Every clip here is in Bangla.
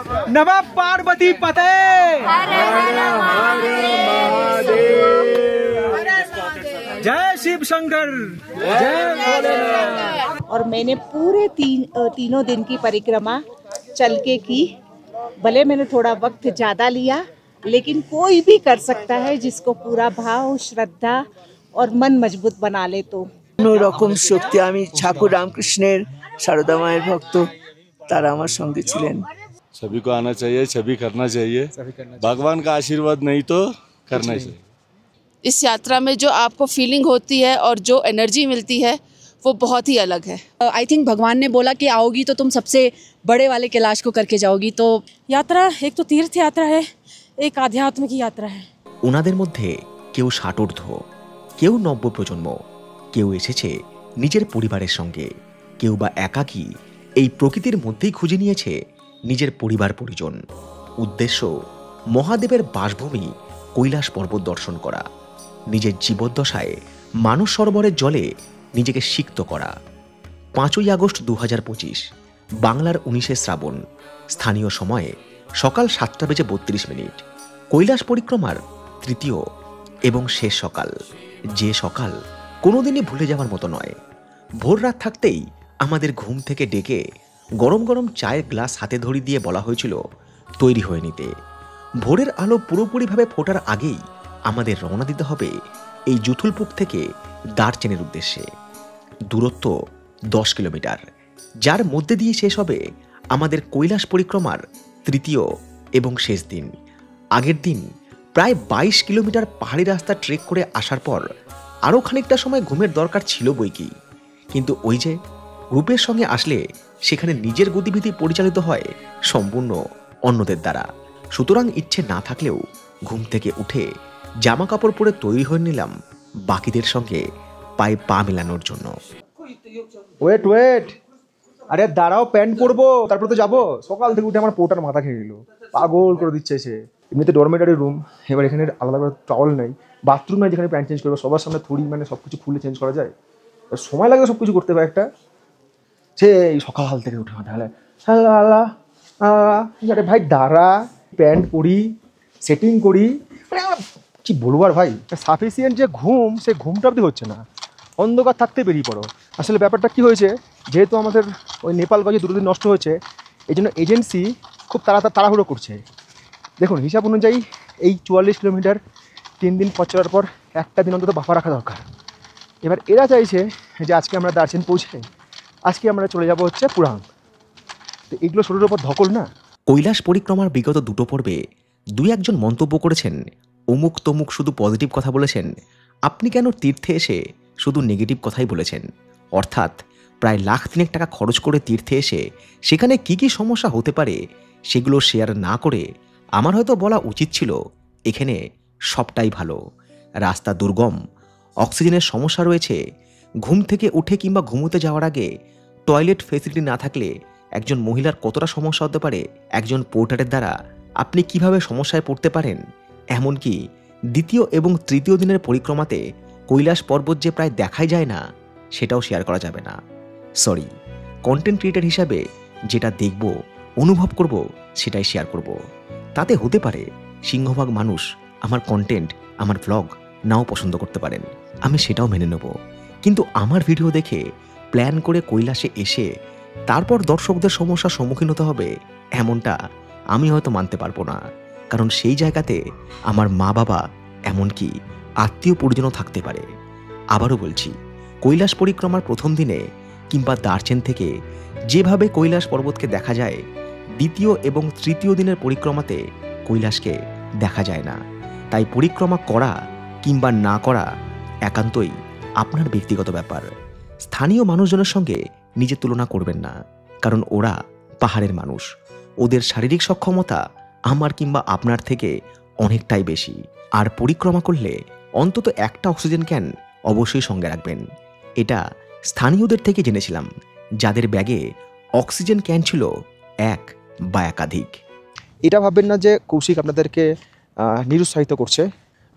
नमः पार्वती पते। जय शिव शंकर, जय भोलेनाथ। और मैंने पूरे तीनों दिन की परिक्रमा चल के की। भले मैंने थोड़ा वक्त ज़्यादा लिया, लेकिन कोई भी कर सकता है जिसको पूरा भाव, श्रद्धा और मन मजबूत बना ले। तो रकम शक्ति आमी ठाकुर रामकृष्णेर शारदा माয়ের ভক্ত, তারা আমার সঙ্গে ছিলেন। सभी को आना चाहिए, सभी करना चाहिए। भगवान का आशीर्वाद नहीं तो करना चाहिए। इस यात्रा में जो आपको फीलिंग होती है और जो एनर्जी मिलती है वो बहुत ही अलग है। आई थिंक भगवान ने बोला कि आओगी तो तुम सबसे बड़े वाले कैलाश को करके जाओगी। तो यात्रा एक तो तीर्थ यात्रा है, एक आध्यात्म की यात्रा है। ওনাদের মধ্যে কেউ ৬০ কেউ নবপ্রজন্ম, কেউ এসেছে নিজের পরিবারের সঙ্গে, কেউ বা একাকী এই প্রকৃতির মধ্যেই খুঁজে নিয়েছে নিজের পরিবার পরিজন। উদ্দেশ্য মহাদেবের বাসভূমি কৈলাস পর্বত দর্শন করা, নিজের জীবদ্দশায় মানস সরোবরের জলে নিজেকে সিক্ত করা। ৫ই আগস্ট ২০২৫ বাংলার ১৯শে শ্রাবণ, স্থানীয় সময়ে সকাল ৭:৩২ কৈলাস পরিক্রমার তৃতীয় এবং শেষ সকাল, যে সকাল কোনোদিনই ভুলে যাওয়ার মতো নয়। ভোর রাত থাকতেই আমাদের ঘুম থেকে ডেকে গরম গরম চায়ের গ্লাস হাতে ধরি দিয়ে বলা হয়েছিল তৈরি হয়ে নিতে। ভোরের আলো পুরোপুরিভাবে ফোটার আগেই আমাদের রওনা দিতে হবে এই জুথুলপুক থেকে দার্চেনের উদ্দেশ্যে। দূরত্ব ১০ কিলোমিটার, যার মধ্যে দিয়ে শেষ হবে আমাদের কৈলাস পরিক্রমার তৃতীয় এবং শেষ দিন। আগের দিন প্রায় ২২ কিলোমিটার পাহাড়ি রাস্তা ট্রেক করে আসার পর আরও খানিকটা সময় ঘুমের দরকার ছিল বইকি, কিন্তু ওই যে গ্রুপের সঙ্গে আসলে সেখানে নিজের গতিবিধি পরিচালিত হয় সম্পূর্ণ অন্যদের দ্বারা। সুতরাং ইচ্ছে না থাকলেও ঘুম থেকে উঠে জামা কাপড় পরে তৈরি হয়ে নিলাম বাকিদের সঙ্গে পায়ে পা মেলানোর জন্য। ওয়েট ওয়েট, আরে দাঁড়াও, প্যান্ট পরবো তারপর তো যাবো। সকাল থেকে উঠে আমার পোটার মাথা খেয়ে গেল, পাগল করে দিচ্ছে সে। এমনিতে ডরমেটারি রুম, এবার এখানে আলাদা করে টাওয়াল নেই, বাথরুম নেই যেখানে প্যান্ট চেঞ্জ করবো। সবার সামনে থুড়ি মানে সব কিছু খুলে চেঞ্জ করা যায়, সময় লাগে সব কিছু করতে হবে। একটা সে সকাল থেকে উঠে মাথা গেলে আরে ভাই দাঁড়া, প্যান্ট পরি, সেটিং করি, কি বলবো আর ভাই। সাফিসিয়েন্ট যে ঘুম, সে ঘুমটা অবধি হচ্ছে না, অন্ধকার থাকতে বেরিয়ে পড়ো। আসলে ব্যাপারটা কি হয়েছে, যেহেতু আমাদের ওই নেপালগঞ্জে দুটো নষ্ট হয়েছে, এই জন্য এজেন্সি খুব তাড়াহুড়ো করছে। দেখুন হিসাব অনুযায়ী এই ৪৪ কিলোমিটার ৩ দিন পথ চলার পর একটা দিন অন্তত বাফা রাখা দরকার। এবার এরা চাইছে যে আজকে আমরা দার্চেন পৌঁছে আজকে আমরা চলে যাব হচ্ছে পুরাং। তো এগুলো শরীরের ওপর ধকল না। কৈলাস পরিক্রমার বিগত ২ পর্বে ২-১জন মন্তব্য করেছেন অমুক তমুক শুধু পজিটিভ কথা বলেছেন, আপনি কেন তীর্থে এসে শুধু নেগেটিভ কথাই বলেছেন। অর্থাৎ প্রায় লাখ ৩ টাকা খরচ করে তীর্থে এসে সেখানে কি কি সমস্যা হতে পারে সেগুলো শেয়ার না করে আমার হয়তো বলা উচিত ছিল এখানে সবটাই ভালো, রাস্তা দুর্গম, অক্সিজেনের সমস্যা রয়েছে, ঘুম থেকে উঠে কিংবা ঘুমোতে যাওয়ার আগে টয়লেট ফেসিলিটি না থাকলে একজন মহিলার কতটা সমস্যা হতে পারে, একজন পোর্টারের দ্বারা আপনি কিভাবে সমস্যায় পড়তে পারেন। এমনকি দ্বিতীয় এবং তৃতীয় দিনের পরিক্রমাতে কৈলাস পর্বত যে প্রায় দেখাই যায় না সেটাও শেয়ার করা যাবে না। সরি, কন্টেন্ট ক্রিয়েটর হিসাবে যেটা দেখব, অনুভব করব, সেটাই শেয়ার করব। তাতে হতে পারে সিংহভাগ মানুষ আমার কন্টেন্ট, আমার ব্লগ নাও পছন্দ করতে পারেন, আমি সেটাও মেনে নেব। কিন্তু আমার ভিডিও দেখে প্ল্যান করে কৈলাসে এসে তারপর দর্শকদের সমস্যার সম্মুখীন হতে হবে এমনটা আমি হয়তো মানতে পারবো না। কারণ সেই জায়গাতে আমার মা বাবা, এমনকি আত্মীয় পরিজনও থাকতে পারে। আবারও বলছি, কৈলাস পরিক্রমার প্রথম দিনে কিংবা দার্চেন থেকে যেভাবে কৈলাস পর্বতকে দেখা যায়, দ্বিতীয় এবং তৃতীয় দিনের পরিক্রমাতে কৈলাসকে দেখা যায় না। তাই পরিক্রমা করা কিংবা না করা একান্তই আপনার ব্যক্তিগত ব্যাপার। স্থানীয় মানুষজনের সঙ্গে নিজে তুলনা করবেন না, কারণ ওরা পাহাড়ের মানুষ, ওদের শারীরিক সক্ষমতা আমার কিংবা আপনার থেকে অনেকটাই বেশি। আর পরিক্রমা করলে অন্তত একটা অক্সিজেন ক্যান অবশ্যই সঙ্গে রাখবেন। এটা স্থানীয়দের থেকে জেনেছিলাম, যাদের ব্যাগে অক্সিজেন ক্যান ছিল ১ বা একাধিক। এটা ভাববেন না যে কৌশিক আপনাদেরকে নিরুৎসাহিত করছে।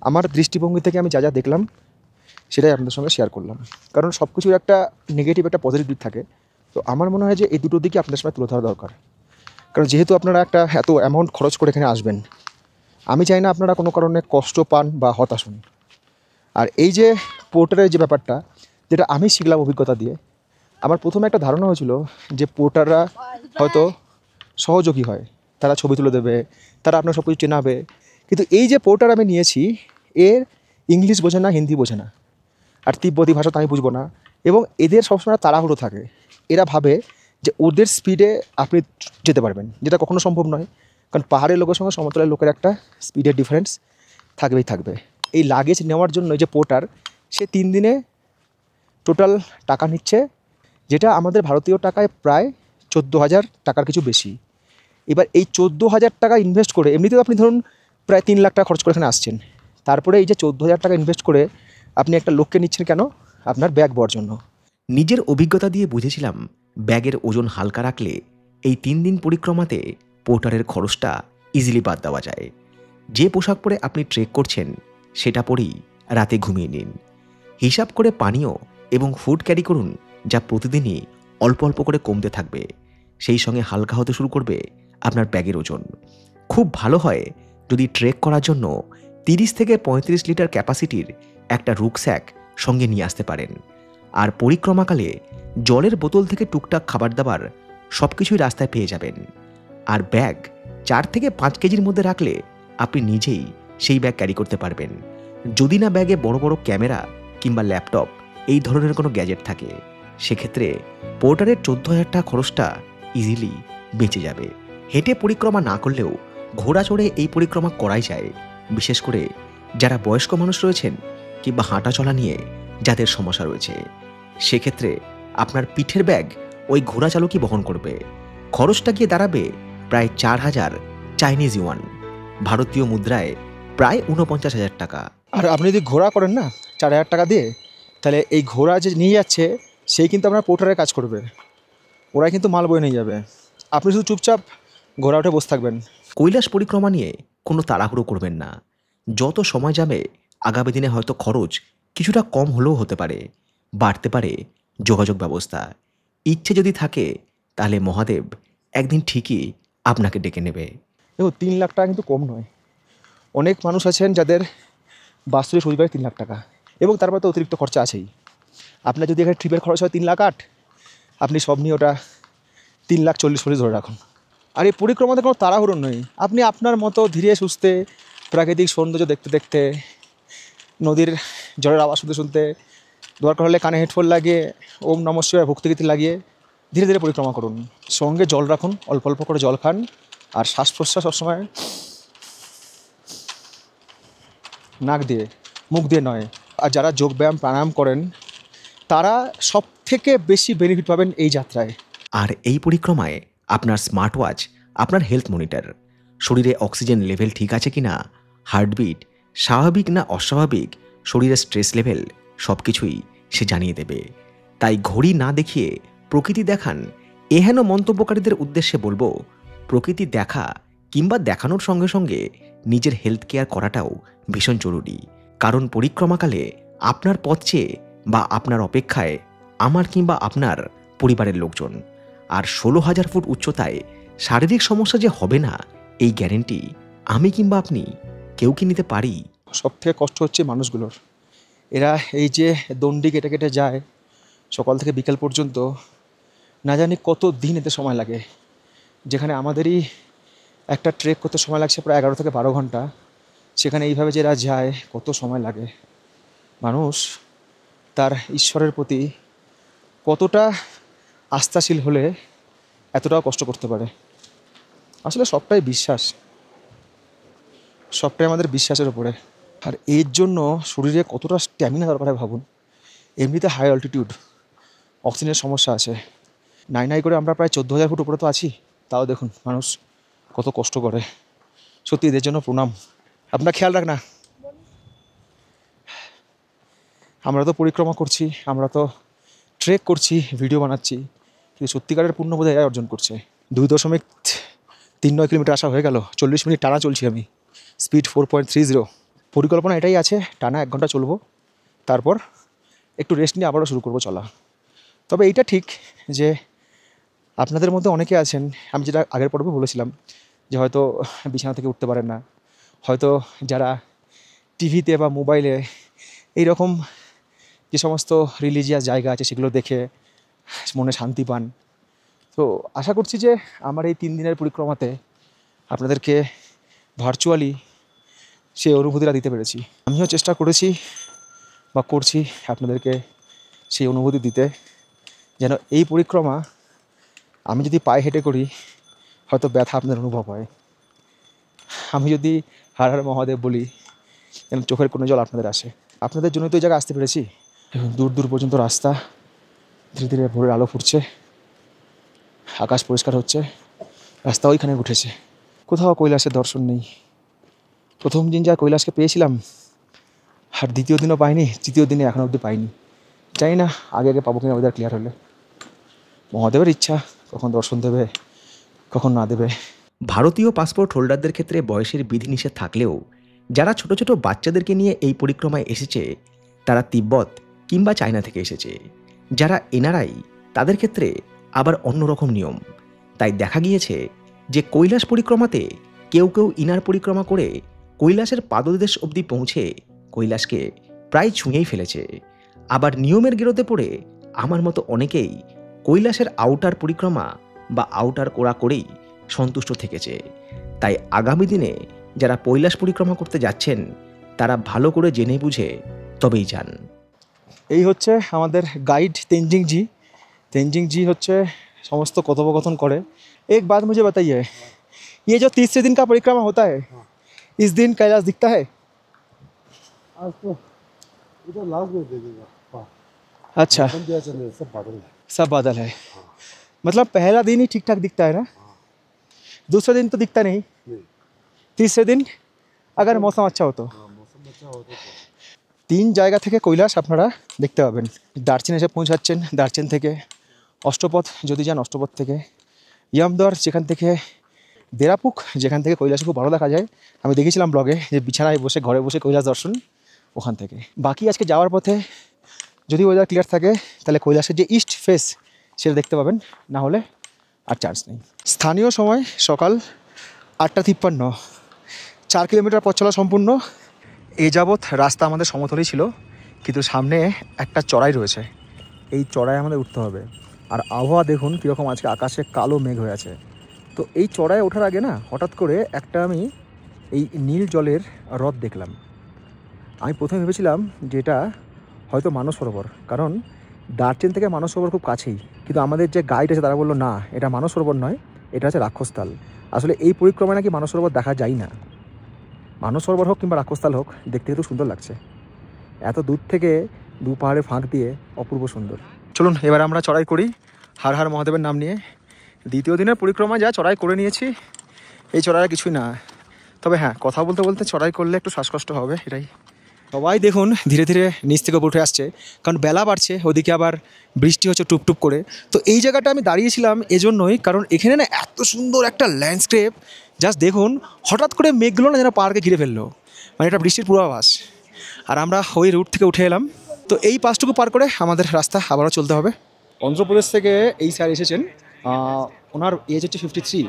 আমার দৃষ্টিভঙ্গি থেকে আমি যা যা দেখলাম সেটাই আপনাদের সঙ্গে শেয়ার করলাম। কারণ সব কিছুর একটা নেগেটিভ একটা পজিটিভ দিক থাকে। তো আমার মনে হয় যে এই দুটো দিকে আপনাদের সময় তুলে ধরা দরকার। কারণ যেহেতু আপনারা একটা এত অ্যামাউন্ট খরচ করে এখানে আসবেন, আমি চাই না আপনারা কোনো কারণে কষ্ট পান বা হতাশ হন। আর এই যে পোর্টারের যে ব্যাপারটা, যেটা আমি শিখলাম অভিজ্ঞতা দিয়ে, আমার প্রথমে একটা ধারণা হয়েছিল যে পোর্টাররা হয়তো সহযোগী হয়, তারা ছবি তুলে দেবে, তারা আপনার সব কিছু চেনাবে। কিন্তু এই যে পোর্টার আমি নিয়েছি, এর ইংলিশ বোঝে না, হিন্দি বোঝে না, আর তিব্বতী ভাষা তো আমি বুঝবো না, এবং এদের সবসময় তাড়াহুড়ো থাকে। এরা ভাবে যে ওদের স্পিডে আপনি যেতে পারবেন, যেটা কখনো সম্ভব নয়। কারণ পাহাড়ের লোকের সঙ্গে সমতলের লোকের একটা স্পিডের ডিফারেন্স থাকবেই থাকবে। এই লাগেজ নেওয়ার জন্য যে পোর্টার, সে 3 দিনে টোটাল টাকা নিচ্ছে, যেটা আমাদের ভারতীয় টাকায় প্রায় 14,000 টাকার কিছু বেশি। এবার এই 14,000 টাকা ইনভেস্ট করে, এমনিতেও আপনি ধরুন প্রায় 3 লাখ টাকা খরচ করে এখানে আসছেন, তারপরে এই যে 14,000 টাকা ইনভেস্ট করে আপনি একটা লোককে নিচ্ছেন কেন? আপনার ব্যাগ বওয়ার জন্য। নিজের অভিজ্ঞতা দিয়ে বুঝেছিলাম ব্যাগের ওজন হালকা রাখলে এই 3 দিন পরিক্রমাতে পোর্টারের খরচটা ইজিলি বাদ দেওয়া যায়। যে পোশাক পরে আপনি ট্রেক করছেন সেটা পরেই রাতে ঘুমিয়ে নিন। হিসাব করে পানীয় এবং ফুড ক্যারি করুন, যা প্রতিদিনই অল্প অল্প করে কমতে থাকবে। সেই সঙ্গে হালকা হতে শুরু করবে আপনার ব্যাগের ওজন। খুব ভালো হয় যদি ট্রেক করার জন্য 30 থেকে 35 লিটার ক্যাপাসিটির একটা রুকস্যাক সঙ্গে নিয়ে আসতে পারেন। আর পরিক্রমাকালে জলের বোতল থেকে টুকটাক খাবার দাবার সব কিছুই রাস্তায় পেয়ে যাবেন। আর ব্যাগ 4 থেকে 5 কেজির মধ্যে রাখলে আপনি নিজেই সেই ব্যাগ ক্যারি করতে পারবেন, যদি না ব্যাগে বড় বড় ক্যামেরা কিংবা ল্যাপটপ এই ধরনের কোনো গ্যাজেট থাকে। সেক্ষেত্রে পোর্টারের 14,000 টাকা খরচটা ইজিলি বেঁচে যাবে। হেঁটে পরিক্রমা না করলেও ঘোড়া চড়ে এই পরিক্রমা করাই যায়, বিশেষ করে যারা বয়স্ক মানুষ রয়েছেন কিংবা হাঁটা চলা নিয়ে যাদের সমস্যা রয়েছে। সেক্ষেত্রে আপনার পিঠের ব্যাগ ওই ঘোড়া চালকই বহন করবে। খরচটা গিয়ে দাঁড়াবে প্রায় 4,000 চাইনিজ ইউয়ান, ভারতীয় মুদ্রায় প্রায় 49,000 টাকা। আর আপনি যদি ঘোড়া করেন না 4,000 টাকা দিয়ে, তাহলে এই ঘোড়া যে নিয়ে যাচ্ছে সেই কিন্তু আপনার পোর্টারের কাজ করবে, ওরাই কিন্তু মাল বয়ে নিয়ে যাবে। আপনি শুধু চুপচাপ ঘোড়া উঠে বসে থাকবেন। কৈলাস পরিক্রমা নিয়ে কোনো তাড়াহুড়ো করবেন না। যত সময় যাবে আগামী দিনে হয়তো খরচ কিছুটা কম হলেও হতে পারে, বাড়তে পারে যোগাযোগ ব্যবস্থা। ইচ্ছে যদি থাকে তাহলে মহাদেব একদিন ঠিকই আপনাকে ডেকে নেবে। দেখো 3 লাখ টাকা কিন্তু কম নয়। অনেক মানুষ আছেন যাদের বাস্তবে পরিবারে 3 লাখ টাকা, এবং তারপর তো অতিরিক্ত খরচা আছেই। আপনার যদি এখানে ট্রিপের খরচ হয় 3,08,000, আপনি সব নিয়ে ওটা 3,40,000 ধরে রাখুন। আর এই পরিক্রমাতে কোনো তাড়াহুড়ো নেই। আপনি আপনার মতো ধীরে সুস্থে প্রাকৃতিক সৌন্দর্য দেখতে দেখতে, নদীর জলের আওয়াজ শুনতে শুনতে, দরকার হলে কানে হেডফোন লাগিয়ে ওম নমঃ শিবায় ভক্তিগীতি লাগিয়ে ধীরে ধীরে পরিক্রমা করুন। সঙ্গে জল রাখুন, অল্প অল্প করে জল খান, আর শ্বাস প্রশ্বাস সবসময় নাক দিয়ে, মুখ দিয়ে নয়। আর যারা যোগব্যায়াম প্রাণায়াম করেন তারা সব থেকে বেশি বেনিফিট পাবেন এই যাত্রায়। আর এই পরিক্রমায় আপনার স্মার্ট ওয়াচ আপনার হেলথ মনিটর, শরীরে অক্সিজেন লেভেল ঠিক আছে কিনা, হার্টবিট স্বাভাবিক না অস্বাভাবিক, শরীরের স্ট্রেস লেভেল সব কিছুই সে জানিয়ে দেবে। তাই ঘড়ি না দেখিয়ে প্রকৃতি দেখান। এহেন মন্তব্যকারীদের উদ্দেশ্যে বলবো, প্রকৃতি দেখা কিংবা দেখানোর সঙ্গে সঙ্গে নিজের হেলথ কেয়ার করাটাও ভীষণ জরুরি। কারণ পরিক্রমাকালে আপনার পথ চেয়ে বা আপনার অপেক্ষায় আমার কিংবা আপনার পরিবারের লোকজন। আর 16,000 ফুট উচ্চতায় শারীরিক সমস্যা যে হবে না এই গ্যারেন্টি আমি কিংবা আপনি কেউ কি নিতে পারি? সব থেকে কষ্ট হচ্ছে মানুষগুলোর। এরা এই যে দণ্ডি কেটে কেটে যায় সকাল থেকে বিকাল পর্যন্ত, না জানি কত দিন এতে সময় লাগে। যেখানে আমাদেরই একটা ট্রেক করতে সময় লাগছে প্রায় 11 থেকে 12 ঘন্টা, সেখানে এইভাবে যে এরা যায় কত সময় লাগে। মানুষ তার ঈশ্বরের প্রতি কতটা আস্থাশীল হলে এতটাও কষ্ট করতে পারে। আসলে সবটাই বিশ্বাস, সবটাই আমাদের বিশ্বাসের উপরে। আর এর জন্য শরীরে কতটা স্ট্যামিনা দরকার হয় ভাবুন। এমনিতে হাই অল্টিটিউড, অক্সিজেনের সমস্যা আছে, নাই করে আমরা প্রায় 14,000 ফুট উপরে তো আছি, তাও দেখুন মানুষ কত কষ্ট করে। সত্যি এদের জন্য প্রণাম। আপনার খেয়াল রাখ না, আমরা তো পরিক্রমা করছি, আমরা তো ট্রেক করছি, ভিডিও বানাচ্ছি, কিন্তু সত্যিকারের পূর্ণ বোধ হয় অর্জন করছে। 2.39 কিলোমিটার আসা হয়ে গেল, 40 মিনিট টানা চলছি আমি, স্পিড 4.30। পরিকল্পনা এটাই আছে, টানা 1 ঘন্টা চলবো, তারপর একটু রেস্ট নিয়ে আবারও শুরু করবো চলা। তবে এইটা ঠিক যে আপনাদের মধ্যে অনেকে আছেন, আমি যেটা আগের পর্বে বলেছিলাম, যে হয়তো বিছানা থেকে উঠতে পারেন না, হয়তো যারা টিভিতে বা মোবাইলে এইরকম যে সমস্ত রিলিজিয়াস জায়গা আছে সেগুলো দেখে মনে শান্তি পান। তো আশা করছি যে আমার এই 3 দিনের পরিক্রমাতে আপনাদেরকে ভার্চুয়ালি সেই অনুভূতিটা দিতে পেরেছি। আমিও চেষ্টা করেছি বা করছি আপনাদেরকে সেই অনুভূতি দিতে, যেন এই পরিক্রমা আমি যদি পায়ে হেঁটে করি হয়তো ব্যথা আপনাদের অনুভব হয়, আমি যদি হর হর মহাদেব বলি যেন চোখের কোনো জল আপনাদের আসে। আপনাদের জন্য তো এই জায়গায় আসতে পেরেছি। দূর দূর পর্যন্ত রাস্তা, ধীরে ধীরে ভোরের আলো ফুটছে, আকাশ পরিষ্কার হচ্ছে, রাস্তা ওইখানে উঠেছে, কোথাও কৈলাসের দর্শন নেই। প্রথম দিন যা কৈলাসকে পেয়েছিলাম আর দ্বিতীয় দিনও পাইনি, তৃতীয় দিনে এখনও অবধি পাইনি। জানি না আগে আগে পাবো কিনা ওয়েদার ক্লিয়ার হলে। মহাদেবের ইচ্ছা কখন দর্শন দেবে কখন না দেবে। ভারতীয় পাসপোর্ট হোল্ডারদের ক্ষেত্রে বয়সের বিধিনিষেধ থাকলেও যারা ছোট ছোট বাচ্চাদেরকে নিয়ে এই পরিক্রমায় এসেছে তারা তিব্বত কিংবা চায়না থেকে এসেছে। যারা এনআরআই তাদের ক্ষেত্রে আবার অন্যরকম নিয়ম। তাই দেখা গিয়েছে যে কৈলাস পরিক্রমাতে কেউ কেউ ইনার পরিক্রমা করে কৈলাসের পাদদেশ অবধি পৌঁছে কৈলাসকে প্রায় ছুঁয়েই ফেলেছে। আবার নিয়মের গেরোতে পড়ে আমার মতো অনেকেই কৈলাসের আউটার পরিক্রমা বা আউটার কোড়া করেই সন্তুষ্ট থেকেছে। তাই আগামী দিনে যারা কৈলাস পরিক্রমা করতে যাচ্ছেন তারা ভালো করে জেনে বুঝে তবেই যান। এই হচ্ছে আমাদের গাইড তেনজিং জি। तेंजिंग जी হচ্ছে সমস্ত কথোপকথন করে। एक बात मुझे बताइए, ये जो तीसरे दिन का परिक्रमा होता है, इस दिन कैलाश दिखता है? आज तो इधर लास्ट में देखेगा। अच्छा, सब बादल है। मतलब पहला दिन ही ठीक ठाक दिखता है ना? दूसरा दिन तो दिखता नहीं। तीसरे दिन अगर मौसम अच्छा हो तो 3 জায়গা থেকে কৈলাস আপনারা দেখতে পাবেন। দার্চিন এসে পৌঁছাচ্ছেন, দার্চিন থেকে অষ্টপথ যদি যান অষ্টপথ থেকে ইয়ামদর, যেখান থেকে দেরাপুক, যেখান থেকে কৈলাস খুব ভালো দেখা যায়। আমি দেখেছিলাম ব্লগে যে বিছানায় বসে ঘরে বসে কৈলাস দর্শন ওখান থেকে। বাকি আজকে যাওয়ার পথে যদি ওয়েদার ক্লিয়ার থাকে তাহলে কৈলাসের যে ইস্ট ফেস সেটা দেখতে পাবেন, না হলে আর চান্স নেই। স্থানীয় সময় সকাল 8:53, 4 কিলোমিটার পথ চলা সম্পূর্ণ। এ যাবৎ রাস্তা আমাদের সমতলই ছিল, কিন্তু সামনে একটা চড়াই রয়েছে, এই চড়াই আমাদের উঠতে হবে। আর আবহাওয়া দেখুন কীরকম আজকে, আকাশে কালো মেঘ হয়ে আছে। তো এই চড়াই ওঠার আগে না হঠাৎ করে একটা আমি এই নীল জলের হ্রদ দেখলাম। আমি প্রথমে ভেবেছিলাম যে এটা হয়তো মানস সরোবর, কারণ দার্জিলিং থেকে মানস সরোবর খুব কাছেই। কিন্তু আমাদের যে গাইড আছে তারা বললো না, এটা মানস সরোবর নয়, এটা হচ্ছে রাক্ষসতাল। আসলে এই পরিক্রমায় নাকি মানস সরোবর দেখা যায় না। মানস সরোবর হোক কিংবা রাক্ষসতাল হোক, দেখতে কিন্তু সুন্দর লাগছে। এত দূর থেকে দু পাহাড়ের ফাঁক দিয়ে অপূর্ব সুন্দর। চলুন এবার আমরা চড়াই করি হর হর মহাদেবের নাম নিয়ে। দ্বিতীয় দিনের পরিক্রমা যা চড়াই করে নিয়েছি, এই চড়াই কিছুই না। তবে হ্যাঁ, কথা বলতে বলতে চড়াই করলে একটু শ্বাসকষ্ট হবে, এটাই। সবাই দেখুন ধীরে ধীরে নিচ থেকে উঠে আসছে, কারণ বেলা বাড়ছে, ওদিকে আবার বৃষ্টি হচ্ছে টুপটুপ করে। তো এই জায়গাটা আমি দাঁড়িয়েছিলাম এজন্যই, কারণ এখানে না এত সুন্দর একটা ল্যান্ডস্কেপ। জাস্ট দেখুন, হঠাৎ করে মেঘগুলো না যেন পাহাড়কে ঘিরে ফেললো, মানে এটা বৃষ্টির পূর্বাভাস। আর আমরা ওই রুট থেকে উঠে এলাম। তো এই পাসটুকু পার করে আমাদের রাস্তা আবারও চলতে হবে। অন্ধ্রপ্রদেশ থেকে এই স্যার এসেছেন, ওনার এজ হচ্ছে 53,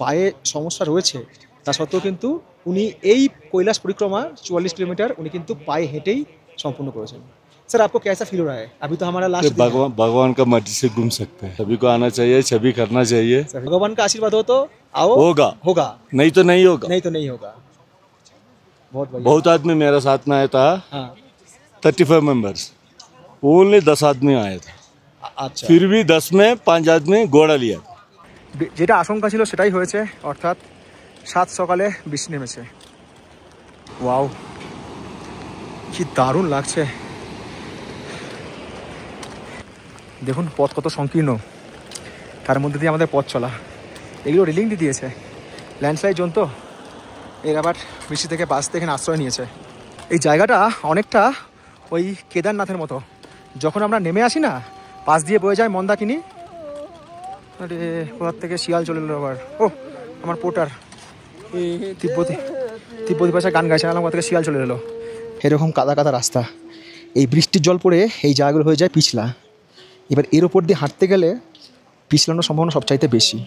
পায়ে সমস্যা রয়েছে, তা সত্ত্বেও কিন্তু উনি এই কৈলাস পরিক্রমা 44 কিলোমিটার উনি কিন্তু পায়ে হেঁটেই সম্পূর্ণ করেছেন। सर आपको कैसा फील हो रहा है? अभी तो हमारा लास्ट भगवान का मर्जी से घूम सकते हैं, सभी को आना चाहिए, सभी करना चाहिए। भगवान का आशीर्वाद हो तो आओ, होगा नहीं तो नहीं होगा, नहीं तो नहीं होगा। बहुत बढ़िया। बहुत आदमी मेरे साथ में आया था, 35 मेंबर्स, ओनली 10 आदमी आए थे। अच्छा, फिर भी 10 में 5 आदमी घोड़ा लिया। যেটা আশঙ্কা ছিল সেটাই হয়েছে, অর্থাৎ 7 সকালে বৃষ্টি নেমেছে। ওয়াও, কি দারুণ লাগছে। দেখুন পথ কত সংকীর্ণ, তার মধ্যে দিয়ে আমাদের পথ চলা। এগুলো রেলিং দিয়ে দিয়েছে, ল্যান্ডস্লাইড জোন তো, এর আবার বৃষ্টি থেকে বাঁচতে এখানে আশ্রয় নিয়েছে। এই জায়গাটা অনেকটা ওই কেদারনাথের মতো। যখন আমরা নেমে আসি না, পাশ দিয়ে বয়ে যায় মন্দাকিনী। আরে কোথার থেকে শিয়াল চলে এলো আবার। ও আমার পোটার তিব্বতী ভাষায় গান গাইছে, আমার থেকে শিয়াল চলে এলো। এরকম কাদা কাদা রাস্তা, এই বৃষ্টির জল পড়ে এই জায়গাগুলো হয়ে যায় পিছলা। এবার এর ওপর দিয়ে হাঁটতে গেলে পিছলানোর সম্ভাবনা সবচাইতে বেশি।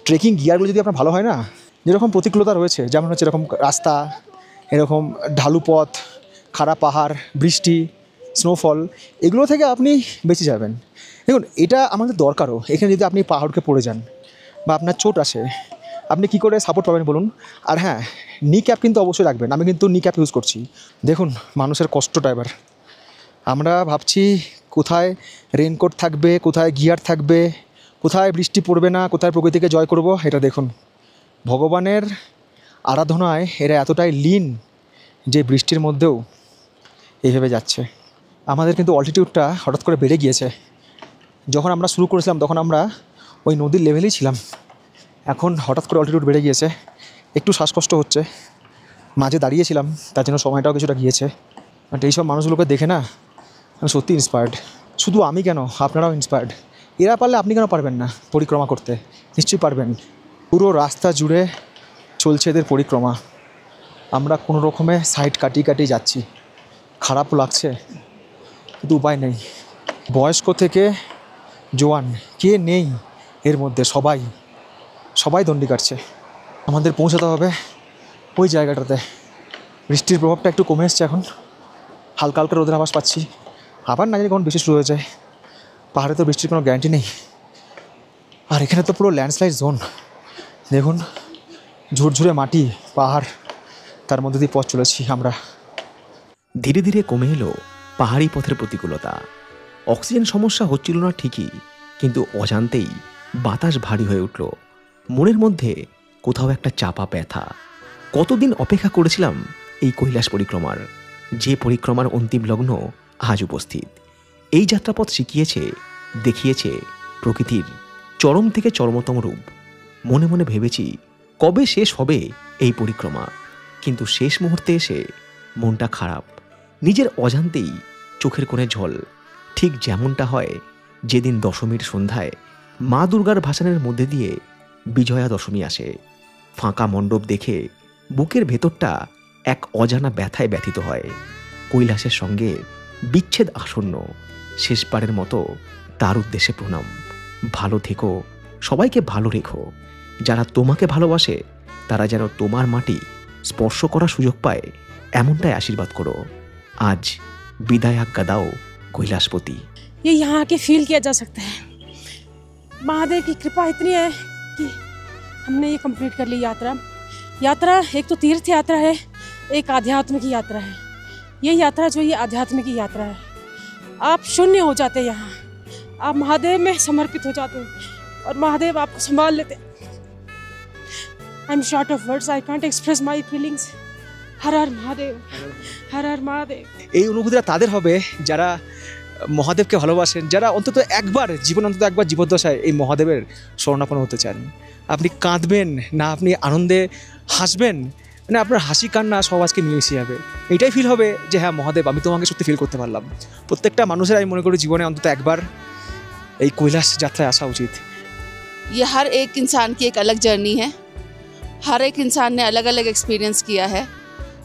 ট্রেকিং গিয়ারগুলো যদি আপনার ভালো হয় না, যেরকম প্রতিকূলতা রয়েছে, যেমন হচ্ছে এরকম রাস্তা, এরকম ঢালু পথ, খারাপ পাহাড়, বৃষ্টি, স্নোফল, এগুলো থেকে আপনি বেঁচে যাবেন। দেখুন, এটা আমাদের দরকারও। এখানে যদি আপনি পাহাড়কে পড়ে যান বা আপনার চোট আসে, আপনি কী করে সাপোর্ট পাবেন বলুন? আর হ্যাঁ, নি ক্যাপ কিন্তু অবশ্যই রাখবেন। আমি কিন্তু নি ক্যাপ ইউজ করছি। দেখুন মানুষের কষ্টটা এবার। আমরা ভাবছি কোথায় রেনকোট থাকবে, কোথায় গিয়ার থাকবে, কোথায় বৃষ্টি পড়বে না, কোথায় প্রকৃতিকে জয় করব। এটা দেখুন, ভগবানের আরাধনায় এরা এতটাই লীন যে বৃষ্টির মধ্যেও এইভাবে যাচ্ছে। আমাদের কিন্তু অল্টিটিউডটা হঠাৎ করে বেড়ে গিয়েছে। যখন আমরা শুরু করেছিলাম তখন আমরা ওই নদীর লেভেলেই ছিলাম। এখন হঠাৎ করে অল্টিটিউড বেড়ে গিয়েছে, একটু শ্বাসকষ্ট হচ্ছে। মাঝে দাঁড়িয়েছিলাম, তার জন্য সময়টাও কিছুটা গিয়েছে। বাট এইসব মানুষগুলোকে দেখে না আমি সত্যি ইন্সপায়ার্ড। শুধু আমি কেন, আপনারাও ইন্সপায়ার্ড। এরা পারলে আপনি কেন পারবেন না পরিক্রমা করতে? নিশ্চয়ই পারবেন। পুরো রাস্তা জুড়ে চলছে এদের পরিক্রমা। আমরা কোনো রকমে সাইড কাটিয়ে কাটিয়ে যাচ্ছি। খারাপ লাগছে, কিন্তু উপায় নেই। বয়স্ক থেকে জোয়ান কে নেই এর মধ্যে, সবাই দণ্ডি কাটছে। আমাদের পৌঁছাতে হবে ওই জায়গাটাতে। বৃষ্টির প্রভাবটা একটু কমে এসছে এখন, হালকা হালকা রোদের আভাস পাচ্ছি। আবার না জানি কখন বেশি শুরু হয়ে যায়। পাহাড়ে তো বৃষ্টির কোনো গ্যারান্টি নেই। আর এখানে তো পুরো ল্যান্ডস্লাইড জোন। দেখুন, ঝুরঝুরে মাটি, পাহাড়, তার মধ্যে দিয়ে পথ চলেছি আমরা। ধীরে ধীরে কমে এলো পাহাড়ি পথের প্রতিকূলতা। অক্সিজেন সমস্যা হচ্ছিল না ঠিকই, কিন্তু অজান্তেই বাতাস ভারী হয়ে উঠল। মনের মধ্যে কোথাও একটা চাপা ব্যথা। কতদিন অপেক্ষা করেছিলাম এই কৈলাস পরিক্রমার, যে পরিক্রমার অন্তিম লগ্ন আজ উপস্থিত। এই যাত্রাপথ শিখিয়েছে, দেখিয়েছে প্রকৃতির চরম থেকে চরমতম রূপ। মনে মনে ভেবেছি কবে শেষ হবে এই পরিক্রমা, কিন্তু শেষ মুহূর্তে এসে মনটা খারাপ। নিজের অজান্তেই চোখের কোণে জল, ঠিক যেমনটা হয় যেদিন দশমীর সন্ধ্যায় মা দুর্গার ভাসানের মধ্যে দিয়ে বিজয়া দশমী আসে। ফাঁকা মণ্ডপ দেখে বুকের ভেতরটা এক অজানা ব্যথায় ব্যথিত হয়। কৈলাসের সঙ্গে বিচ্ছেদ আসন্ন, শেষবারের মতো তার উদ্দেশ্যে প্রণাম। ভালো থেকো, সবাইকে ভালো রেখো। যারা তোমাকে ভালোবাসে তারা যেন তোমার মাটি স্পর্শ করার সুযোগ পায়, এমনটাই আশীর্বাদ করো। आज विदाई आज्ञा दाओ कैलाशपति। ये यहाँ आके फील किया जा सकता है। महादेव की कृपा इतनी है कि हमने ये कंप्लीट कर ली यात्रा एक तो तीर्थ यात्रा है, एक आध्यात्म की यात्रा है। ये यात्रा जो ये आध्यात्म की यात्रा है, आप शून्य हो जाते हैं यहाँ, आप महादेव में समर्पित हो जाते हैं और महादेव आपको संभाल लेते हैं। I am short of words, I can't express my feelings. हर हर महादेव, हर हर महादेव। এই অনুভূতিটা তাদের হবে যারা মহাদেবকে ভালোবাসেন, যারা অন্তত একবার জীবদ্দশায় এই মহাদেবের শরণাপন্ন হতে চান। আপনি কাঁদবেন না, আপনি আনন্দে হাসবেন, মানে আপনার হাসি কান্না সব আজকে মিলেমিশে যাবে। এইটাই ফিল হবে যে হ্যাঁ মহাদেব, আমি তোমাকে সত্যি ফিল করতে পারলাম। প্রত্যেকটা মানুষের আমি মনে করি জীবনে অন্তত একবার এই কৈলাস যাত্রায় আসা উচিত। ये हर एक इंसान की एक अलग जर्नी है, हर एक इंसान ने अलग अलग एक्सपीरियंस किया है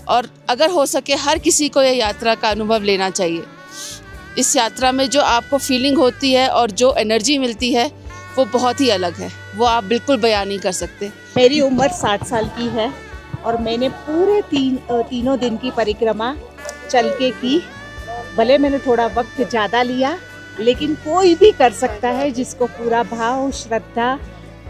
और अगर हो सके हर किसी को ये यात्रा का अनुभव लेना चाहिए। इस यात्रा में जो आपको फीलिंग होती है और जो एनर्जी मिलती है वो बहुत ही अलग है, वो आप बिल्कुल बयान नहीं कर सकते। मेरी उम्र 60 साल की है और मैंने पूरे तीनों दिन की परिक्रमा चल के की। भले मैंने थोड़ा वक्त ज़्यादा लिया, लेकिन कोई भी कर सकता है जिसको पूरा भाव, श्रद्धा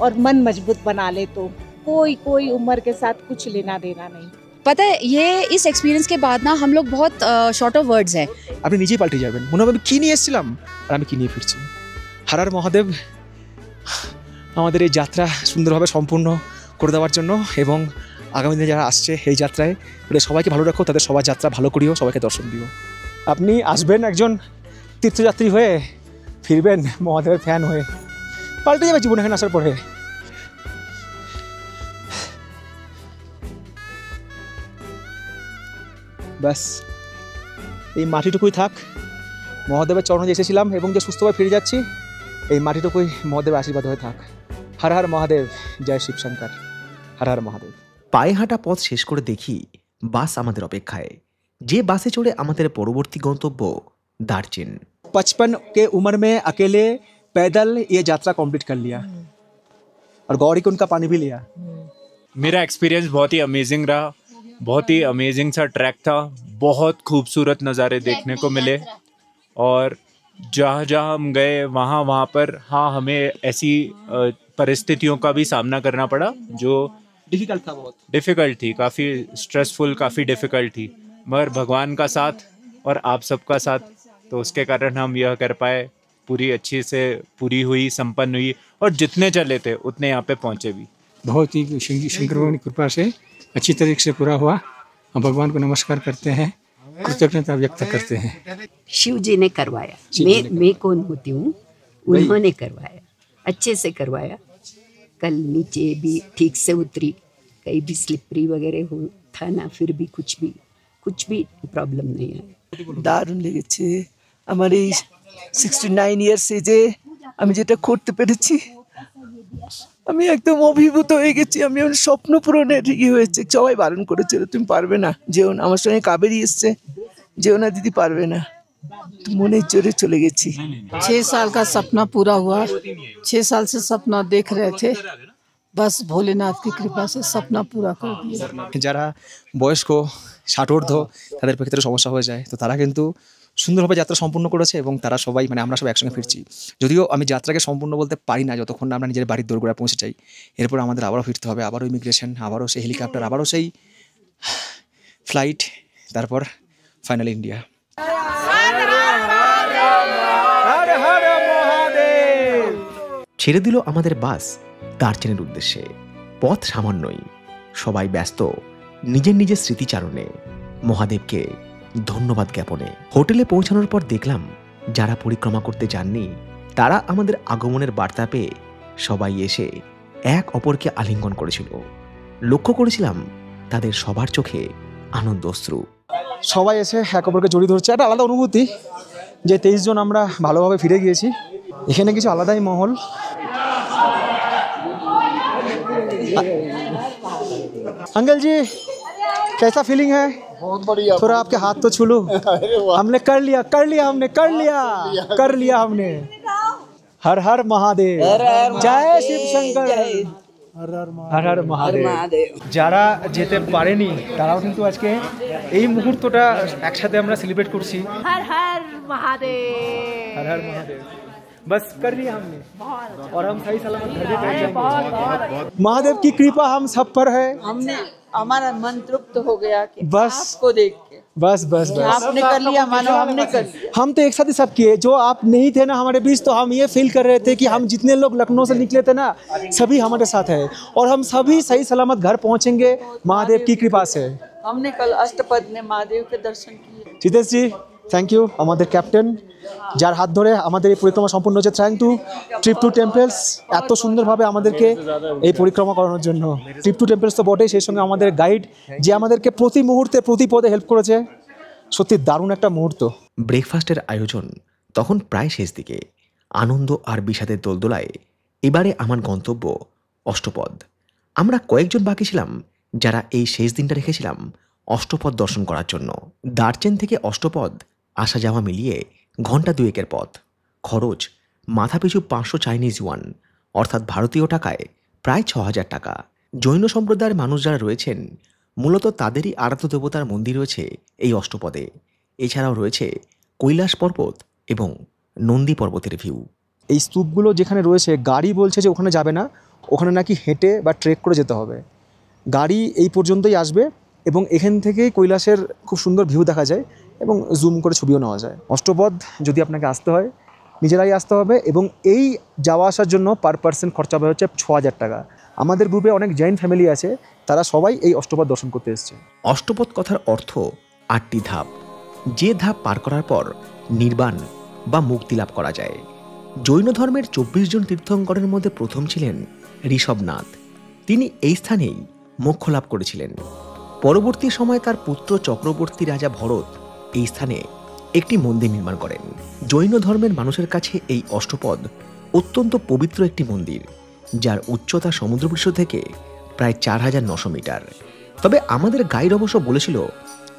और मन मजबूत बना ले तो। कोई उम्र के साथ कुछ लेना देना नहीं। पता है, ये इस एक्सपीरियंस के बाद ना हम लोग बहुत शॉर्ट ऑफ वर्ड्स हैं। আপনি নিজেই পাল্টে যাবেন, মনে হবে আমি কী নিয়ে এসেছিলাম আর আমি কী নিয়ে ফিরছি। হর হর মহাদেব আমাদের এই যাত্রা সুন্দরভাবে সম্পূর্ণ করে দেওয়ার জন্য, এবং আগামী দিনে যারা আসছে এই যাত্রায় ওদের সবাইকে ভালো রাখো, তাদের সবার যাত্রা ভালো করিও, সবাইকে দর্শন দিও। আপনি আসবেন একজন তীর্থযাত্রী হয়ে, ফিরবেন মহাদেবের ফ্যান হয়ে। পাল্টে যাবে জীবন এখানে আসার পরে। ব্যাস এই মাটিটুকুই থাক। মহাদেবের চরণে যে এসেছিলাম এবং যে সুস্থভাবে ফিরে যাচ্ছি, এই মাটিটুকুই মহাদেবের আশীর্বাদ হয়ে থাক। হর হর মহাদেব, জয় শিবশঙ্কর, হর হর মহাদেব। পায়ে হাঁটা পথ শেষ করে দেখি বাস আমাদের অপেক্ষায়। যে বাসে চড়ে আমাদের পরবর্তী গন্তব্য দার্জিলিং। 55 के उम्र में अकेले पैदल ये यात्रा कंप्लीट कर लिया और गौरी कुंड का पानी भी लिया। मेरा एक्सपीरियंस बहुत ही अमेजिंग रहा, बहुत ही अमेजिंग सा ट्रैक था, बहुत खूबसूरत नज़ारे देखने को मिले और जहाँ जहाँ हम गए वहाँ पर हाँ हमें ऐसी परिस्थितियों का भी सामना करना पड़ा जो डिफिकल्ट था, बहुत डिफ़िकल्ट थी, काफ़ी स्ट्रेसफुल, काफ़ी डिफ़िकल्ट थी, मगर भगवान का साथ और आप सबका साथ, तो उसके कारण हम यह कर पाए, पूरी अच्छी से पूरी हुई, संपन्न हुई और जितने चले थे उतने यहाँ पे पहुँचे भी। बहुत ही शंकर भगवान की कृपा से अच्छी तरीके से पूरा हुआ। हम भगवान को नमस्कार करते हैं, कृतज्ञता व्यक्त करते हैं। शिव जी ने करवाया, मैं कौन होती हूँ, उन्होंने करवाया, अच्छे से करवाया। कल नीचे भी ठीक से उतरी, कहीं भी स्लिपरी वगैरह हो था ना, फिर भी कुछ भी प्रॉब्लम नहीं है। দারুণ লেগেছে আমার এই 69 ইয়ার্স এজে আমি যেটা করতে পেরেছি, আমি একদম অভিভূত হয়ে গেছি। আমি আমার স্বপ্ন পূরণের হয়েছে। সবাই বারণ করেছিল তুমি পারবে না, যেও না। আমার সঙ্গে কাবেরি এসছে, যেও না দিদি পারবে না, তো মনে জোরে চলে গেছি। 6 साल का सपना पूरा हुआ। 6 साल से सपना देख रहे थे, बस भोलेनाथ की कृपा से सपना पूरा कर दिया। যারা বয়স্ক 60 ঊর্ধ্ব তাদের ক্ষেত্রে সমস্যা হয়ে যায়, তো তারা কিন্তু সুন্দরভাবে যাত্রা সম্পূর্ণ করেছে এবং তারা সবাই মানে আমরা সব একসঙ্গে ফিরছি। যদিও আমি যাত্রাকে সম্পূর্ণ বলতে পারি না যতক্ষণ না আমরা নিজের বাড়ির দোরগোড়ায় পৌঁছে যাই। এরপর আমাদের আবারও ফিরতে হবে, আবারও ইমিগ্রেশন, আবারও সেই হেলিকপ্টার, আবারও সেই ফ্লাইট, তারপর ফাইনালি ইন্ডিয়া। ছেড়ে দিল আমাদের বাস দার্জিলিংয়ের উদ্দেশ্যে। পথ সামান্যই, সবাই ব্যস্ত নিজের নিজের স্মৃতিচারণে, মহাদেবকে ধন্যবাদ জ্ঞাপনে। হোটেলে পৌঁছানোর পর দেখলাম যারা পরিক্রমা করতে যাননি তারা আমাদের আগমনের বার্তা পেয়ে সবাই এসে এক অপরকে আলিঙ্গন করেছিল। লক্ষ্য করেছিলাম তাদের সবার চোখে আনন্দ অশ্রু। সবাই এসে এক অপরকে জড়িয়ে ধরছে, একটা আলাদা অনুভূতি যে 23 জন আমরা ভালোভাবে ফিরে গিয়েছি। এখানে কিছু আলাদাই মহল। अंकल जी कैसा फीलिंग है? बहुत बढ़िया। थोड़ा आपके हाथ तो छू लो। हमने कर लिया हमने। हर हर महादेव, जय शिव शंकर, हर हर महादेव। যারা যেতে পারেনি তারাও কিন্তু আজকে এই মুহূর্তটা একসাথে আমরা সেলিব্রেট করছি। हर हर महादेव, हर हर महादेव। बस कर लिया हमने और हम सही सलामत घर भी पहुंच जाएंगे। महादेव की कृपा हम सब पर है। हमने हमारा मन तृप्त हो गया कि बस आपको देख के बस बस बस आपने कर लिया, मानो हमने कर लिया। हम तो एक साथ ही सब किए। जो आप नहीं थे ना हमारे बीच, तो हम ये फील कर रहे थे कि हम जितने लोग लखनऊ से निकले थे ना, सभी हमारे साथ है और हम सभी सही सलामत घर पहुंचेंगे महादेव की कृपा से। हमने कल अष्टपद में महादेव के दर्शन किए। জিতেশ জি থ্যাংক ইউ, আমাদের ক্যাপ্টেন যার হাত ধরে আমাদের এই পরিক্রমা সম্পূর্ণ হচ্ছে। Thank to trip to temples এত সুন্দরভাবে আমাদেরকে এই পরিক্রমা করানোর জন্য। ট্রিপ টু টেম্পলস তো বটেই, সেই সঙ্গে আমাদের গাইড যে আমাদেরকে প্রতি মুহূর্তে প্রতি পদে হেল্প করেছে। সত্যি দারুণ একটা মুহূর্ত। ব্রেকফাস্টের আয়োজন তখন প্রায় শেষ দিকে। আনন্দ আর বিষাদের দোলদোলায় এবারে আমার গন্তব্য অষ্টপদ। আমরা কয়েকজন বাকি ছিলাম যারা এই শেষ দিনটা রেখেছিলাম অষ্টপদ দর্শন করার জন্য। দার্চেন থেকে অষ্টপদ আসা যাওয়া মিলিয়ে ঘন্টা 2 পথ। খরচ মাথাপিছু 500 চাইনিজ ওয়ান, অর্থাৎ ভারতীয় টাকায় প্রায় 6000 টাকা। জৈন সম্প্রদায়ের মানুষ যারা রয়েছেন মূলত তাদেরই আরাধ্য দেবতার মন্দির রয়েছে এই অষ্টপদে। এছাড়াও রয়েছে কৈলাস পর্বত এবং নন্দী পর্বতের ভিউ। এই স্তূপগুলো যেখানে রয়েছে গাড়ি বলছে যে ওখানে যাবে না, ওখানে নাকি হেঁটে বা ট্রেক করে যেতে হবে। গাড়ি এই পর্যন্তই আসবে এবং এখান থেকেই কৈলাসের খুব সুন্দর ভিউ দেখা যায় এবং জুম করে ছবিও নেওয়া যায়। অষ্টপদ যদি আপনাকে আসতে হয় নিজেরাই আসতে হবে এবং এই যাওয়া আসার জন্য পার পার্সন খরচা হবে হচ্ছে 6000 টাকা। আমাদের গ্রুপে অনেক জৈন ফ্যামিলি আছে, তারা সবাই এই অষ্টপদ দর্শন করতে এসছে। অষ্টপদ কথার অর্থ 8টি ধাপ, যে ধাপ পার করার পর নির্বাণ বা মুক্তি লাভ করা যায়। জৈন ধর্মের 24 জন তীর্থঙ্করের মধ্যে প্রথম ছিলেন ঋষভনাথ। তিনি এই স্থানেই মোক্ষ লাভ করেছিলেন। পরবর্তী সময়ে তার পুত্র চক্রবর্তী রাজা ভরত এই স্থানে একটি মন্দির নির্মাণ করেন। জৈন ধর্মের মানুষের কাছে এই অষ্টপদ অত্যন্ত পবিত্র একটি মন্দির, যার উচ্চতা সমুদ্রপৃষ্ঠ থেকে প্রায় 4900 মিটার। তবে আমাদের গাইড অবশ্য বলেছিল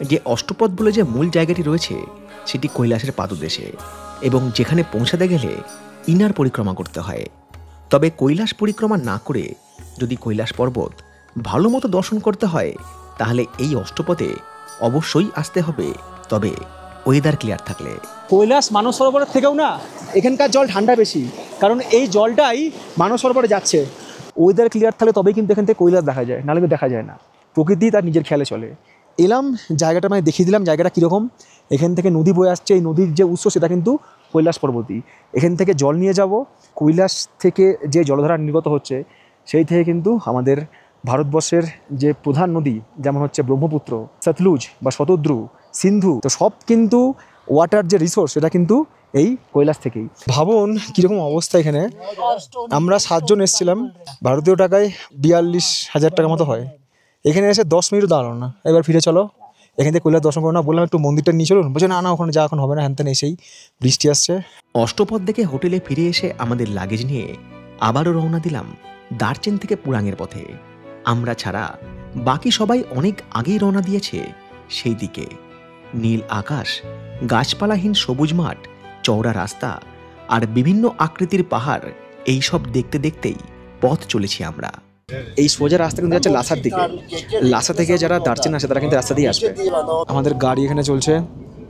যে অষ্টপদ বলে যে মূল জায়গাটি রয়েছে সেটি কৈলাসের পাদদেশে এবং যেখানে পৌঁছাতে গেলে ইনার পরিক্রমা করতে হয়। তবে কৈলাস পরিক্রমা না করে যদি কৈলাস পর্বত ভালো মতো দর্শন করতে হয় তাহলে এই অষ্টপথে অবশ্যই আসতে হবে, তবে ওয়েদার ক্লিয়ার থাকলে। কৈলাস মানস সরোবরের থেকেও না এখানকার জল ঠান্ডা বেশি, কারণ এই জলটাই মানস সরোবরে যাচ্ছে। ওয়েদার ক্লিয়ার থাকলে তবেই কিন্তু এখান থেকে কৈলাস দেখা যায়, নাহলে দেখা যায় না। প্রকৃতি তার নিজের খেয়ালে চলে। এলাম জায়গাটা মানে দেখিয়ে দিলাম জায়গাটা কীরকম। এখান থেকে নদী বয়ে আসছে, এই নদীর যে উৎস সেটা কিন্তু কৈলাস পর্বতই। এখান থেকে জল নিয়ে যাব। কৈলাস থেকে যে জলধারা নির্গত হচ্ছে সেই থেকে কিন্তু আমাদের ভারতবর্ষের যে প্রধান নদী যেমন হচ্ছে ব্রহ্মপুত্র, সতলুজ বা শতদ্রু, সিন্ধু, তো সব কিন্তু ওয়াটার যে রিসোর্স সেটা কিন্তু এই কৈলাস থেকেই। ভাবুন কীরকম অবস্থা এখানে। আমরা 7 জন এসেছিলাম, ভারতীয় টাকায় 42,000 টাকা মতো হয়। এখানে এসে 10 মিনিটও দাঁড়ানো না, এবার ফিরে চলো এখান থেকে কৈলাস দর্শন করো না। বললাম একটু মন্দিরটা নিয়ে চলুন, বলছে না না ওখানে যা এখন হবে না, হ্যান এসেই বৃষ্টি আসছে। অষ্টপথ দেখে হোটেলে ফিরে এসে আমাদের লাগেজ নিয়ে আবারও রওনা দিলাম দার্চেন থেকে পুরাঙের পথে। আমরা ছাড়া বাকি সবাই অনেক আগেই রওনা দিয়েছে সেই দিকে। নীল আকাশ, গাছপালাহীন সবুজ মাঠ, চওড়া রাস্তা আর বিভিন্ন আকৃতির পাহাড়, এইসব দেখতে দেখতেই পথ চলেছি আমরা। এই সোজা রাস্তা কিন্তু যাচ্ছে লাসার দিকে। লাসা থেকে যারা দার্চেন আসে তারা কিন্তু রাস্তা দিয়ে আসবে। আমাদের গাড়ি এখানে চলছে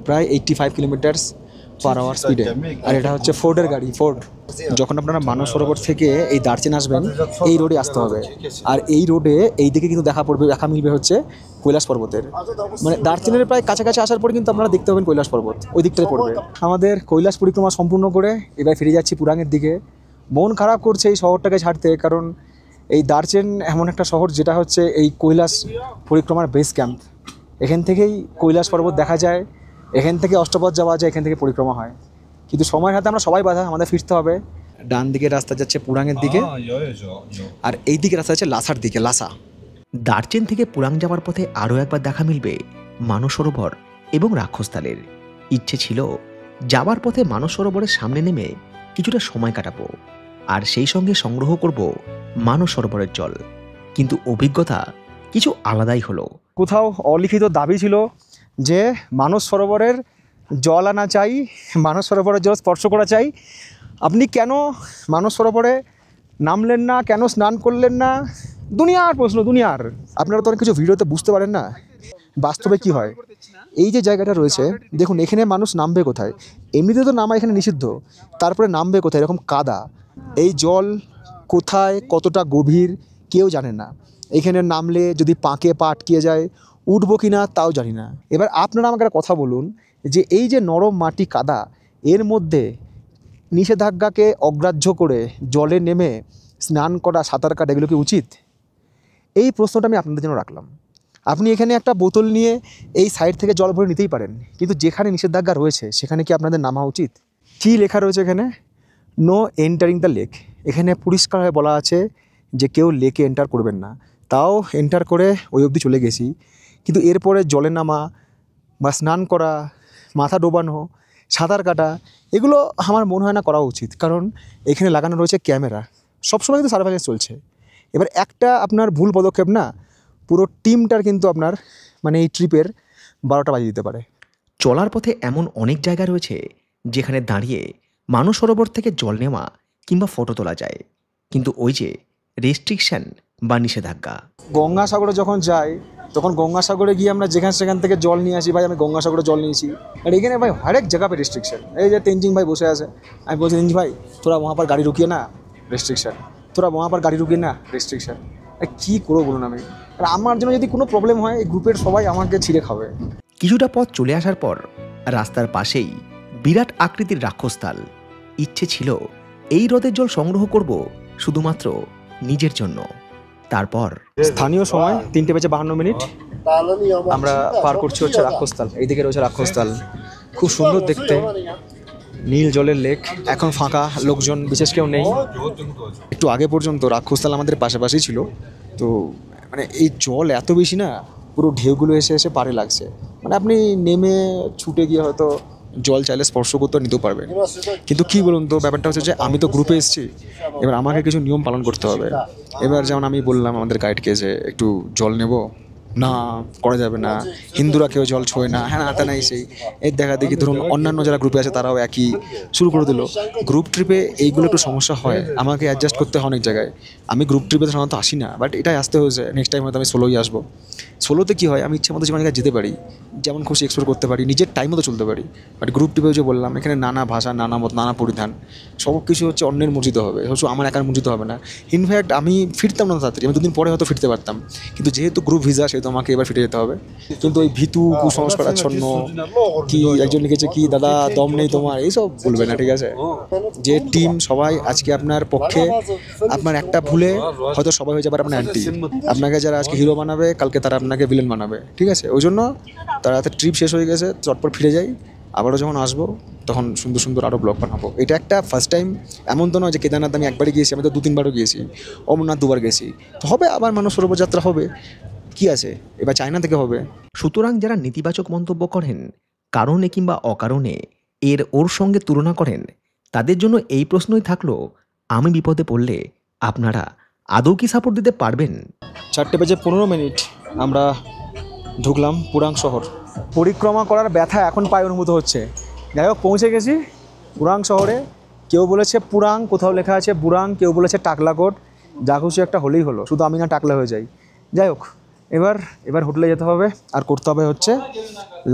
প্রায় 85 কিলোমিটার্স পার আওয়ার স্পিডে, আর এটা হচ্ছে ফোর্ডের গাড়ি, ফোর্ড। যখন আপনারা মানস সরোবর থেকে এই দার্চেন আসবেন এই রোডে আসতে হবে, আর এই রোডে এই দিকে কিন্তু দেখা মিলবে হচ্ছে কৈলাস পর্বতের। মানে দার্চেনের প্রায় কাছাকাছি আসার পরে কিন্তু আপনারা দেখতে পাবেন কৈলাস পর্বত, ওই দিকটায় পড়বে। আমাদের কৈলাস পরিক্রমা সম্পূর্ণ করে এবার ফিরে যাচ্ছি পুরাঙের দিকে। মন খারাপ করছে এই শহরটাকে ছাড়তে, কারণ এই দার্চেন এমন একটা শহর যেটা হচ্ছে এই কৈলাস পরিক্রমার বেস ক্যাম্প। এখান থেকেই কৈলাস পর্বত দেখা যায়, এখান থেকে অষ্টপথ যাওয়া যায়, এখান থেকে পরিক্রমা হয়। কিন্তু সময়ের হাতে আমরা সবাই বাধা, আমাদের ফিরতে হবে। ডান দিকে রাস্তা যাচ্ছে পুরাঙের দিকে, আর এই দিকে রাস্তা যাচ্ছে লাসার দিকে, লাসা। দার্চেন থেকে পুরাং যাওয়ার পথে আরও একবার দেখা মিলবে মানস সরোবর এবং রাক্ষসতালের। ইচ্ছে ছিল যাওয়ার পথে মানস সরোবরের সামনে নেমে কিছুটা সময় কাটাবো, আর সেই সঙ্গে সংগ্রহ করব মানস সরোবরের জল। কিন্তু অভিজ্ঞতা কিছু আলাদাই হলো। কোথাও অলিখিত দাবি ছিল যে মানস সরোবরের জল আনা চাই, মানস সরোবরের জল স্পর্শ করা চাই। আপনি কেন মানস সরোবরে নামলেন না, কেন স্নান করলেন না, দুনিয়ার প্রশ্ন, দুনিয়ার। আপনারা তো অনেক কিছু ভিডিওতে বুঝতে পারেন না, বাস্তবে কি হয়। এই যে জায়গাটা রয়েছে দেখুন, এখানে মানুষ নামবে কোথায়? এমনিতে তো নামা এখানে নিষিদ্ধ, তারপরে নামবে কোথায়? এরকম কাদা, এই জল কোথায় কতটা গভীর কেউ জানে না। এখানে নামলে যদি পাঁকে পা আটকিয়ে যায়, উঠবো কি না তাও জানি না। এবার আপনারা আমাকে একটা কথা বলুন, যে এই যে নরম মাটি কাদা, এর মধ্যে নিষেধাজ্ঞাকে অগ্রাহ্য করে জলে নেমে স্নান করা, সাঁতার কাটা, এগুলো কি উচিত? এই প্রশ্নটা আমি আপনাদের জন্য রাখলাম। আপনি এখানে একটা বোতল নিয়ে এই সাইড থেকে জল ভরে নিতেই পারেন, কিন্তু যেখানে নিষেধাজ্ঞা রয়েছে সেখানে কি আপনাদের নামা উচিত? কী লেখা রয়েছে এখানে? No entering the lake. এখানে পরিষ্কারভাবে বলা আছে যে কেউ লেকে এন্টার করবেন না। তাও এন্টার করে ওই অবধি চলে গেছি, কিন্তু এরপরে জলে নামা বা স্নান করা, মাথা ডোবানো, সাঁতার কাটা, এগুলো আমার মনে হয় না করা উচিত। কারণ এখানে লাগানো রয়েছে ক্যামেরা, সবসময় কিন্তু সার্ভেইলেন্স চলছে। এবার একটা আপনার ভুল পদক্ষেপ না, পুরো টিমটার কিন্তু আপনার মানে এই ট্রিপের 12টা বাজিয়ে দিতে পারে। চলার পথে এমন অনেক জায়গা রয়েছে যেখানে দাঁড়িয়ে মানস সরোবর থেকে জল নেওয়া কিংবা ফটো তোলা যায়, কিন্তু ওই যে রেস্ট্রিকশন বা নিষেধাজ্ঞা। গঙ্গাসাগরে যখন যাই তখন গঙ্গাসাগরে গিয়ে আমরা সেখান থেকে জল নিয়ে আসি। ভাই আমি গঙ্গাসাগরে জল নিয়েছি, আর এখানে ভাই হরেক জায়গা पे রেস্ট্রিকশন। এই যে তেনজিং ভাই বসে আছে, আমি বলছি তেনজিং ভাই তোরা वहाँ पर গাড়ি রুকিয়ে না, রেস্ট্রিকশন। তোরা वहाँ पर গাড়ি রুকিয়ে না, রেস্ট্রিকশন। কী করবো বলুন আমি? আর আমার জন্য যদি কোনো প্রবলেম হয় এই গ্রুপের সবাই আমাকে ছিঁড়ে খাবে। কিছুটা পথ চলে আসার পর রাস্তার পাশেই বিরাট আকৃতির রাক্ষসতাল। ইচ্ছে ছিল এই হ্রদের জল সংগ্রহ করব শুধুমাত্র নিজের জন্য। তারপর স্থানীয় সময় 3:52 আমরা পার করছি হচ্ছে রাক্ষসতাল। এইদিকে রয়েছে রাক্ষসতাল, খুব সুন্দর দেখতে, নীল জলের লেক। এখন ফাঁকা, লোকজন বিশেষ কেউ নেই। একটু আগে পর্যন্ত রাক্ষসতাল আমাদের পাশাপাশি ছিল, তো মানে এই জল এত বেশি না, পুরো ঢেউগুলো এসে এসে পাড়ে লাগছে। মানে আপনি নেমে ছুটে গিয়ে হয়তো জল চাইলে স্পর্শ করতে নিতেও পারবেন, কিন্তু কী বলুন তো, ব্যাপারটা হচ্ছে যে আমি তো গ্রুপে এসেছি, এবার আমাকে কিছু নিয়ম পালন করতে হবে। এবার যেমন আমি বললাম আমাদের গাইডকে যে একটু জল নেব, না করা যাবে না, হিন্দুরা কেউ জল ছোঁয় না, হ্যাঁ না তা নাই সেই এর দেখা দেখি ধরুন অন্যান্য যারা গ্রুপে আছে তারাও একই শুরু করে দিল। গ্রুপ ট্রিপে এইগুলো একটু সমস্যা হয়, আমাকে অ্যাডজাস্ট করতে হয় অনেক জায়গায়। আমি গ্রুপ ট্রিপে সাধারণত আসি না, বাট এটাই আসতে হয়েছে। নেক্সট টাইম হয়তো আমি সোলোই আসবো। সোলোতে কী হয়, আমি ইচ্ছে মতো যেমন যেতে পারি, যেমন খুশি এক্সপ্লোর করতে পারি, নিজের টাইম মতো চলতে পারি। বাট গ্রুপ ট্রিপে যে বললাম, এখানে নানা ভাষা, নানা মত, নানা পরিধান, সব কিছু হচ্ছে অন্যের মর্জিত হবে, হচ্ছে আমার একার মর্জিত হবে না। ইনফ্যাক্ট আমি ফিরতাম না তাড়াতাড়ি, আমি 2 দিন পরে হয়তো ফিরতে পারতাম, কিন্তু যেহেতু গ্রুপ ভিসা সেহেতু আমাকে এবার ফিরে যেতে হবে। কিন্তু ওই ভীতু কুসংস্কার আচ্ছন্ন কি একজন লিখেছে কি দাদা দম নেই তোমার, এইসব বলবে না, ঠিক আছে? যে টিম সবাই আজকে আপনার পক্ষে, আপনার একটা ভুলে হয়তো সবাই হয়ে যাবে আপনার অ্যান্টি। আপনাকে যারা আজকে হিরো বানাবে, কালকে তারা আপনাকে ভিলেন বানাবে, ঠিক আছে? ওই জন্য তারা ট্রিপ শেষ হয়ে গেছে, চটপট ফিরে যাই। আবারও যখন আসবো তখন সুন্দর সুন্দর আরও ব্লগ বানাবো। এটা একটা ফার্স্ট টাইম, এমন তো নয় যে কেদারনাথ আমি একবারই গিয়েছি, আমি তো 2-3বারও গিয়েছি, অমরনাথ 2বার গেছি, তো হবে আবার মানস সরোবর যাত্রা হবে, কি আছে, এবার চায়না থেকে হবে। সুতরাং যারা নেতিবাচক মন্তব্য করেন, কারণে কিংবা অকারণে ওর সঙ্গে তুলনা করেন, তাদের জন্য এই প্রশ্নই থাকলো, আমি বিপদে পড়লে আপনারা আদৌ কি সাপোর্ট দিতে পারবেন? 4:15 আমরা ঢুকলাম পুরাং শহর। পরিক্রমা করার ব্যথা এখন পায়ে অনুভূত হচ্ছে। যাই হোক, পৌঁছে গেছি পুরাং শহরে। কেউ বলেছে পুরাং, কোথাও লেখা আছে বুরাং, কেউ বলেছে টাকলাকোট, যা খুশি একটা হলেই হলো, শুধু আমি না টাকলা হয়ে যাই। যাই হোক, এবার হোটেলে যেতে হবে, আর করতে হবে হচ্ছে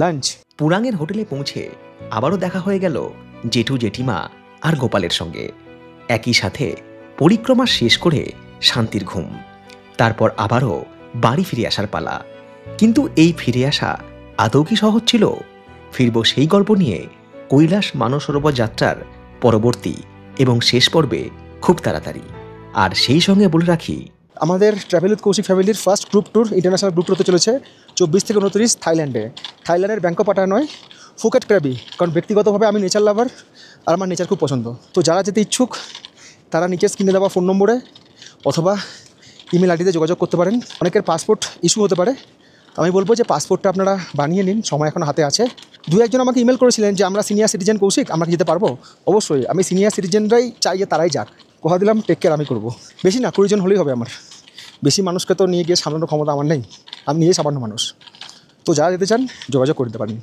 লাঞ্চ। পুরাঙের হোটেলে পৌঁছে আবারও দেখা হয়ে গেল জেঠু জেঠিমা আর গোপালের সঙ্গে। একই সাথে পরিক্রমা শেষ করে শান্তির ঘুম, তারপর আবারও বাড়ি ফিরে আসার পালা। কিন্তু এই ফিরে আসা আদৌ কি সহজ ছিল? ফিরব সেই গল্প নিয়ে কৈলাস মানসরোবর যাত্রার পরবর্তী এবং শেষ পর্বে খুব তাড়াতাড়ি। আর সেই সঙ্গে বলে রাখি, আমাদের ট্রাভেল উইথ কৌশিক ফ্যামিলির first group tour, international group tour হতে চলেছে 24 থেকে 29 থাইল্যান্ডে। থাইল্যান্ডের ব্যাংকক পাটায়া নয়, ফুকেট ক্রাবি। কারণ ব্যক্তিগতভাবে আমি নেচার লাভার, আর আমার নেচার খুব পছন্দ। তো যারা যেতে ইচ্ছুক তারা নিচে স্ক্রিনে দেওয়া ফোন নম্বরে অথবা ইমেল আইডিতে যোগাযোগ করতে পারেন। অনেকের পাসপোর্ট ইস্যু হতে পারে, আমি বলবো যে পাসপোর্টটা আপনারা বানিয়ে নিন, সময় এখন হাতে আছে। 2-1জন আমাকে ইমেল করেছিলেন যে আমরা সিনিয়র সিটিজেন কৌশিক, আমরা কি যেতে পারবো? অবশ্যই, আমি সিনিয়র সিটিজেনরাই চাই যে তারাই যাক। কথা দিলাম, টেক কেয়ার আমি করবো। বেশি না, 20 জন হলেই হবে আমার। বেশি মানুষকে তো নিয়ে গিয়ে সামলানোর ক্ষমতা আমার নেই, আমি নিজেই সামান্য মানুষ। তো যারা যেতে চান যোগাযোগ করতে পারেন।